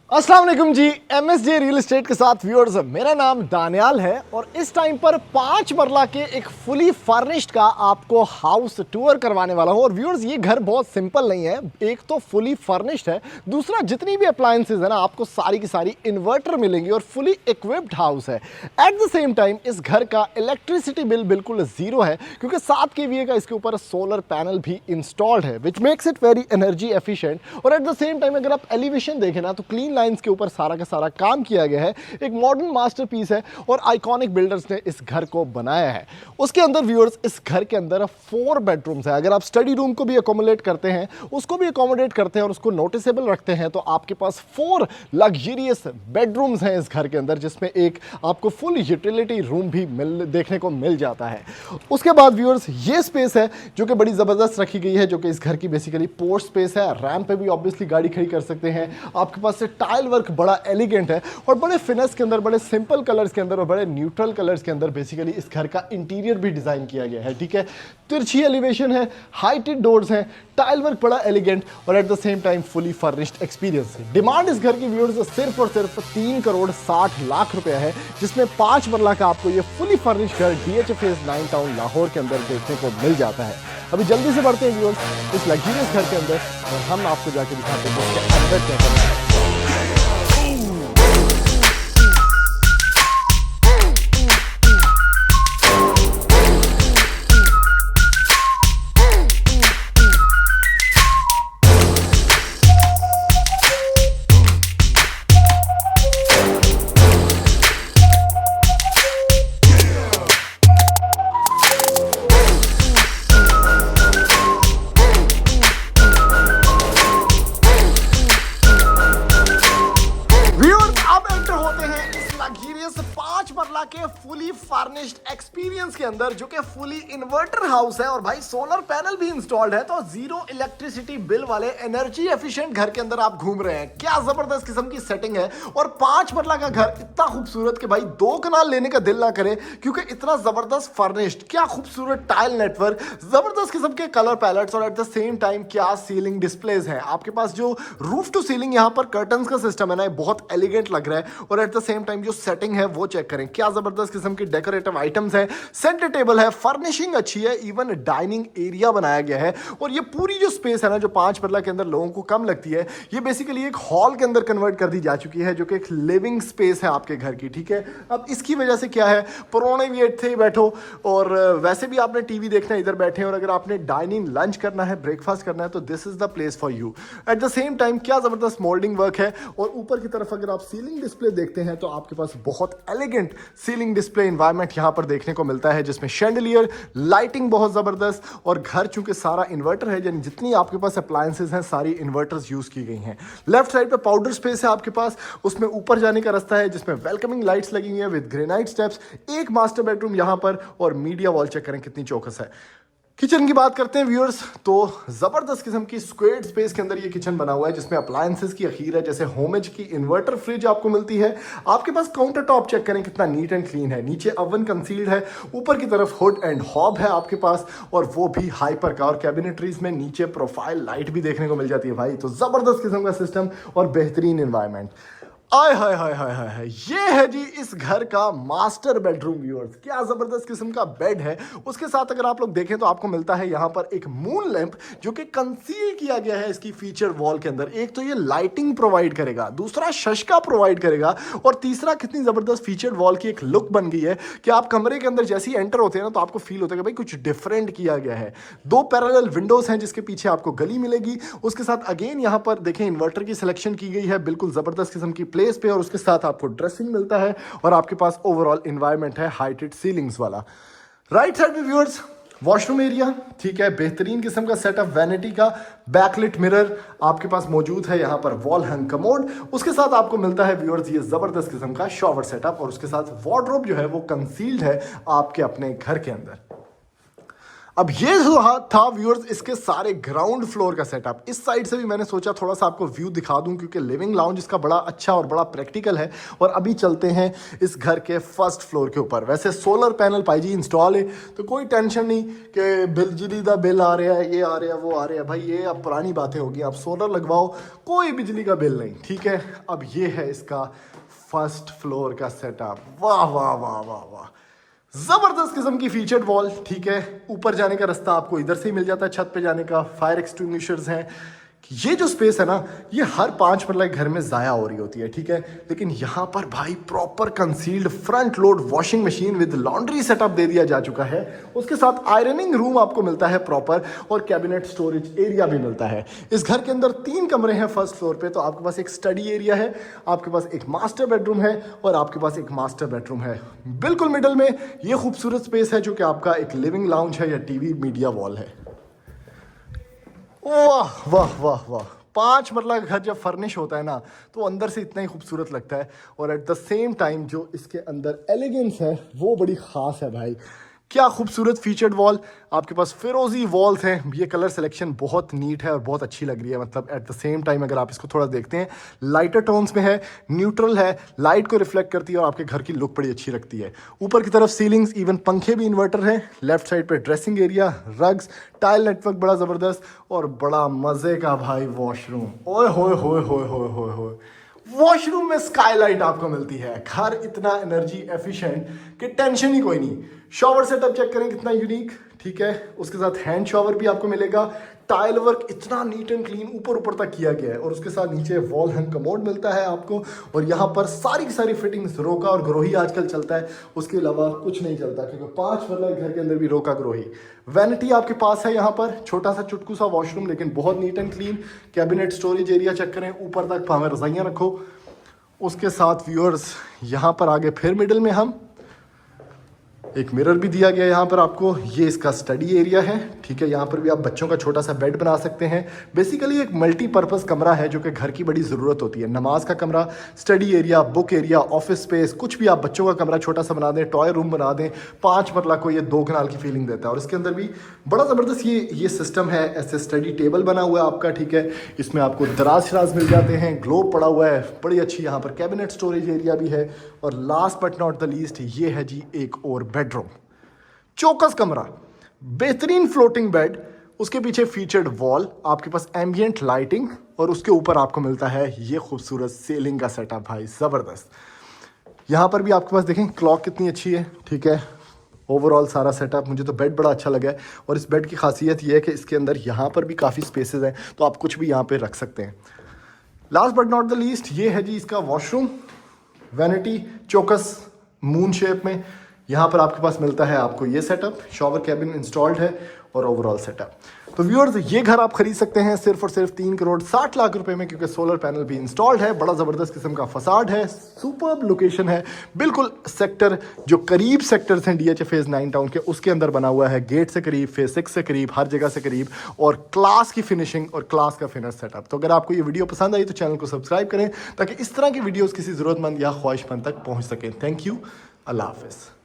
अस्सलाम वालेकुम जी। MSJ real estate के साथ व्यूअर्स, मेरा नाम दानियाल है और इस टाइम पर 5 मरला के एक फुली फर्निश्ड का आपको हाउस टूर करवाने वाला हूं। और व्यूअर्स, ये घर बहुत सिंपल नहीं है। एक तो फुली फर्निश्ड है, दूसरा जितनी भी अप्लायंसेज है ना, आपको सारी की सारी इन्वर्टर मिलेंगी और फुली इक्विप्ड हाउस है। एट द सेम टाइम इस घर का इलेक्ट्रिसिटी बिल बिल्कुल जीरो है, क्योंकि 7 kVA का इसके ऊपर सोलर पैनल भी इंस्टॉल्ड है, which makes it very energy efficient. और एट द सेम टाइम अगर आप एलिवेशन देखें ना, तो क्लीन लाइंस के ऊपर सारा का सारा काम किया गया है। एक मॉडर्न मास्टरपीस है और आइकॉनिक बिल्डर्स ने इस घर को बनाया है। उसके अंदर व्यूअर्स, इस घर के अंदर 4 बेडरूम्स है। अगर आप स्टडी रूम को भी अकोमोडेट करते हैं, उसको भी अकोमोडेट करते हैं और उसको नोटिसेबल रखते हैं, तो आपके पास 4 लग्जरियस बेडरूम्स हैं इस घर के अंदर, जिसमें एक आपको फुल यूटिलिटी रूम भी देखने को मिल जाता है। उसके बाद व्यूअर्स, ये स्पेस है जो कि बड़ी जबरदस्त रखी गई है, जो कि इस घर की बेसिकली पोर्च स्पेस है। रैंप पे भी ऑब्वियसली गाड़ी खड़ी कर सकते हैं। आपके पास से टाइल वर्क बड़ा एलिगेंट है और बड़े फिनिश के अंदर, बड़े सिंपल कलर्स के अंदर और बड़े न्यूट्रल कलर्स के अंदर बेसिकली इस घर का इंटीरियर भी डिजाइन किया गया है। ठीक है, तिरछी एलिवेशन है, हाइटेड डोर्स हैं, टाइल वर्क बड़ा एलिगेंट और at the same time fully furnished experience है। डिमांड इस घर की व्यूअर्स सिर्फ और सिर्फ 3,60,00,000 रुपए है, जिसमें 5 मरला का आपको ये फुली फर्निश्ड घर DH फेज 9 टाउन लाहौर के अंदर देखने को मिल जाता है। अभी जल्दी से बढ़ते हैं व्यूअर्स इस लग्जरियस घर के अंदर और हम आपको जाके दिखाते हैं इसके अंदर क्या करना है। लग्जरियस 5 मरला के फुली फर्निश्ड एक्सपीरियंस के अंदर, जो कि फुली इन्वर्टर हाउस है और भाई सोलर पैनल भी इंस्टॉल्ड है, तो जीरो इलेक्ट्रिसिटी बिल वाले एनर्जी एफिशिएंट घर के अंदर आप घूम रहे हैं। क्या जबरदस्त किस्म की सेटिंग है और 5 मरला का घर इतना खूबसूरत कि भाई 2 कनाल लेने का दिल ना करे, क्योंकि इतना जबरदस्त फर्निश्ड, क्या खूबसूरत टाइल नेटवर्क, जबरदस्त किस्म के कलर पैलेट्स और एट द सेम टाइम क्या सीलिंग डिस्प्लेज हैं। आपके पास जो रूफ टू सीलिंग यहाँ पर कर्टन्स का सिस्टम है ना, बहुत एलिगेंट लग रहा है। और एट द सेम टाइम जो सेटिंग है वो चेक करें, क्या जबरदस्त किस्म की डेकोरेटिव आइटम्स है, सेंटर टेबल है, फर्निशिंग अच्छी है, इवन डाइनिंग एरिया बनाया गया है। और ये पूरी जो स्पेस है ना, जो 5 मरला के अंदर लोगों को कम लगती है, ये बेसिकली एक हॉल के अंदर कन्वर्ट कर दी जा चुकी है, जो कि एक लिविंग स्पेस है आपके घर की। ठीक है, अब इसकी वजह से क्या है, पुराने भी थे बैठो और वैसे भी आपने टीवी देखना है, इधर बैठे हैं, और अगर आपने डाइनिंग लंच करना है, ब्रेकफास्ट करना है, तो this is the place for you. At the same time क्या जबरदस्त मोल्डिंग वर्क है। और ऊपर की तरफ अगर आप सीलिंग डिस्प्ले देखते हैं, तो आपके पास बहुत एलिगेंट सीलिंग डिस्प्ले एनवायरनमेंट यहां पर देखने को मिलता है, जिसमें शैंडलियर, लाइटिंग बहुत जबरदस्त। और घर चूंकि सारा इन्वर्टर है, यानी जितनी आपके पास अप्लायंसेज हैं सारी इन्वर्टर्स यूज की गई हैं। लेफ्ट साइड पे पाउडर स्पेस है आपके पास, उसमें ऊपर जाने का रास्ता है, जिसमें वेलकमिंग लाइट्स लगी हुई है विद ग्रेनाइट स्टेप्स। एक मास्टर बेडरूम यहां पर और मीडिया वॉल चेक करें कितनी चौकस है। किचन की बात करते हैं व्यूअर्स, तो जबरदस्त किस्म की स्क्वेयर स्पेस के अंदर ये किचन बना हुआ है, जिसमें अप्लायंसेस की अखीर है, जैसे होमेज की इन्वर्टर फ्रिज आपको मिलती है। आपके पास काउंटर टॉप चेक करें कितना नीट एंड क्लीन है, नीचे ओवन कंसील्ड है, ऊपर की तरफ हुड एंड हॉब है आपके पास, और वो भी हाइपर का। और कैबिनेटरीज में नीचे प्रोफाइल लाइट भी देखने को मिल जाती है भाई। तो जबरदस्त किस्म का सिस्टम और बेहतरीन एनवायरमेंट। आय हाय हाय हाय हाय हाय, ये है जी इस घर का मास्टर बेडरूम व्यूअर्स। क्या जबरदस्त किस्म का बेड है। उसके साथ अगर आप लोग देखें तो आपको मिलता है यहाँ पर एक मून लैंप, जो कि कंसील किया गया है इसकी फीचर वॉल के अंदर। एक तो ये लाइटिंग प्रोवाइड करेगा, दूसरा शशका प्रोवाइड करेगा, और तीसरा कितनी जबरदस्त फीचर वॉल की एक लुक बन गई है कि आप कमरे के अंदर जैसे ही एंटर होते हैं ना, तो आपको फील होता है कि भाई कुछ डिफरेंट किया गया है। 2 पैरेलल विंडोज हैं, जिसके पीछे आपको गली मिलेगी। उसके साथ अगेन यहाँ पर देखें इन्वर्टर की सिलेक्शन की गई है, बिल्कुल जबरदस्त किस्म की प्लेस पे, और उसके साथ आपको ड्रेसिंग मिलता है, और आपके पास ओवरऑल एनवायरनमेंट है हाइटेड सीलिंग्स वाला। राइट साइड में व्यूअर्स वॉशरूम एरिया, ठीक है, बेहतरीन किस्म का सेटअप, वैनिटी का, बैकलिट मिरर आपके पास मौजूद है, यहाँ पर वॉल हैंग कमोड। उसके साथ आपको मिलता है व्यूअर्स ये जबरदस्त किस्म का शॉवर सेटअप, और उसके साथ वार्डरोब जो है वो कंसील्ड है आपके अपने घर के अंदर। अब ये जो था व्यूअर्स इसके सारे ग्राउंड फ्लोर का सेटअप। इस साइड से भी मैंने सोचा थोड़ा सा आपको व्यू दिखा दूं क्योंकि लिविंग लाउंज इसका बड़ा अच्छा और बड़ा प्रैक्टिकल है। और अभी चलते हैं इस घर के फर्स्ट फ्लोर के ऊपर। वैसे सोलर पैनल पाई जी इंस्टॉल है तो कोई टेंशन नहीं कि बिजली का बिल आ रहा है, ये आ रहा है, वो आ रहा है। भाई ये अब पुरानी बातें होगी, आप सोलर लगवाओ कोई बिजली का बिल नहीं, ठीक है। अब ये है इसका फर्स्ट फ्लोर का सेटअप। वाह वाह वाह वाह वाह, जबरदस्त किस्म की फीचर्ड वॉल, ठीक है। ऊपर जाने का रास्ता आपको इधर से ही मिल जाता है, छत पे जाने का। फायर एक्सटिंग्विशर्स हैं। ये जो स्पेस है ना, ये हर 5 मरला घर में ज़ाया हो रही होती है, ठीक है। लेकिन यहाँ पर भाई proper concealed front load washing machine with laundry setup दे दिया जा चुका है। उसके साथ आयरनिंग रूम आपको मिलता है प्रॉपर और कैबिनेट स्टोरेज एरिया भी मिलता है। इस घर के अंदर 3 कमरे हैं फर्स्ट फ्लोर पे। तो आपके पास एक स्टडी एरिया है, आपके पास एक मास्टर बेडरूम है और आपके पास एक मास्टर बेडरूम है। बिल्कुल मिडल में ये खूबसूरत स्पेस है जो कि आपका एक लिविंग लाउंज है या टीवी मीडिया वॉल है। वाह वाह वाह वाह, 5 मरला घर जब फर्निश होता है ना तो अंदर से इतना ही खूबसूरत लगता है। और एट द सेम टाइम जो इसके अंदर एलिगेंस है वो बड़ी ख़ास है भाई। क्या खूबसूरत फीचर्ड वॉल, आपके पास फिरोजी वॉल्स हैं। ये कलर सिलेक्शन बहुत नीट है और बहुत अच्छी लग रही है। मतलब एट द सेम टाइम अगर आप इसको थोड़ा देखते हैं, लाइटर टोन्स में है, न्यूट्रल है, लाइट को रिफ्लेक्ट करती है और आपके घर की लुक बड़ी अच्छी रखती है। ऊपर की तरफ सीलिंग्स, इवन पंखे भी इन्वर्टर हैं। लेफ्ट साइड पे dressing area, rugs, tile network बड़ा ज़बरदस्त और बड़ा मज़े का भाई वॉशरूम। ओए होए होए होए होए होए होए, वॉशरूम में स्काईलाइट आपको मिलती है। घर इतना एनर्जी एफिशिएंट कि टेंशन ही कोई नहीं। शॉवर सेटअप चेक करें कितना यूनिक, ठीक है। उसके साथ हैंड शॉवर भी आपको मिलेगा। टाइल वर्क इतना नीट एंड क्लीन ऊपर तक किया गया है। और उसके साथ नीचे वॉल हैंग कमोड मिलता है आपको। और यहाँ पर सारी की सारी फिटिंग्स रोका और ग्रोही आजकल चलता है, उसके अलावा कुछ नहीं चलता क्योंकि 5 मरला घर के अंदर भी रोका ग्रोही। वैनिटी आपके पास है यहाँ पर, छोटा सा चुटकू सा वॉशरूम लेकिन बहुत neat and clean. Cabinet storage area check करें, ऊपर तक भावें रजाइयाँ रखो। उसके साथ व्यूअर्स यहाँ पर आगे फिर मिडिल में हम एक मिरर भी दिया गया है यहाँ पर आपको। ये इसका स्टडी एरिया है, ठीक है। यहाँ पर भी आप बच्चों का छोटा सा बेड बना सकते हैं। बेसिकली एक मल्टीपर्पज़ कमरा है जो कि घर की बड़ी ज़रूरत होती है। नमाज का कमरा, study area, book area, office space, कुछ भी आप बच्चों का कमरा छोटा सा बना दें, टॉय रूम बना दें। 5 मरला को ये 2 कनाल की फीलिंग देता है। और इसके अंदर भी बड़ा ज़बरदस्त ये सिस्टम है। ऐसे स्टडी टेबल बना हुआ है आपका, ठीक है। इसमें आपको दराज शराज मिल जाते हैं, ग्लोब पड़ा हुआ है, बड़ी अच्छी। यहाँ पर कैबिनेट स्टोरेज एरिया भी है। और last but not the least, ये है जी एक और बेडरूम, चौकस कमरा, बेहतरीन फ्लोटिंग बेड, उसके पीछे फीचर्ड वॉल, आपके पास एम्बियंट लाइटिंग और उसके ऊपर आपको मिलता है ये खूबसूरत सेलिंग का सेटअप भाई, ज़बरदस्त। यहाँ पर भी आपके पास देखें क्लॉक कितनी अच्छी है, ठीक है। ओवरऑल सारा सेटअप, मुझे तो बेड बड़ा अच्छा लगा है। और इस बेड की खासियत ये है कि इसके अंदर यहाँ पर भी काफ़ी स्पेसेस हैं तो आप कुछ भी यहाँ पे रख सकते हैं। Last but not the least, ये है जी इसका वॉशरूम, वैनिटी, चौकस मून शेप में। यहाँ पर आपके पास मिलता है आपको ये सेटअप, शॉवर कैबिन इंस्टॉल्ड है और ओवरऑल सेटअप। तो व्यूअर्स ये घर आप खरीद सकते हैं सिर्फ और सिर्फ 3 करोड़ 60 लाख रुपए में, क्योंकि सोलर पैनल भी इंस्टॉल्ड है। बड़ा ज़बरदस्त किस्म का फसाड है, सुपर्ब लोकेशन है, बिल्कुल सेक्टर जो करीब सेक्टर्स हैं DHA फेज़ 9 टाउन के, उसके अंदर बना हुआ है। गेट से करीब, फेज़ 6 से करीब, हर जगह से करीब, और क्लास की फिनिशिंग और क्लास का फिनिश सेटअप। तो अगर आपको ये वीडियो पसंद आई तो चैनल को सब्सक्राइब करें ताकि इस तरह की वीडियोज़ किसी ज़रूरतमंद या ख्वाहिशमंद तक पहुँच सकें। थैंक यू, अल्लाह हाफ़िज़।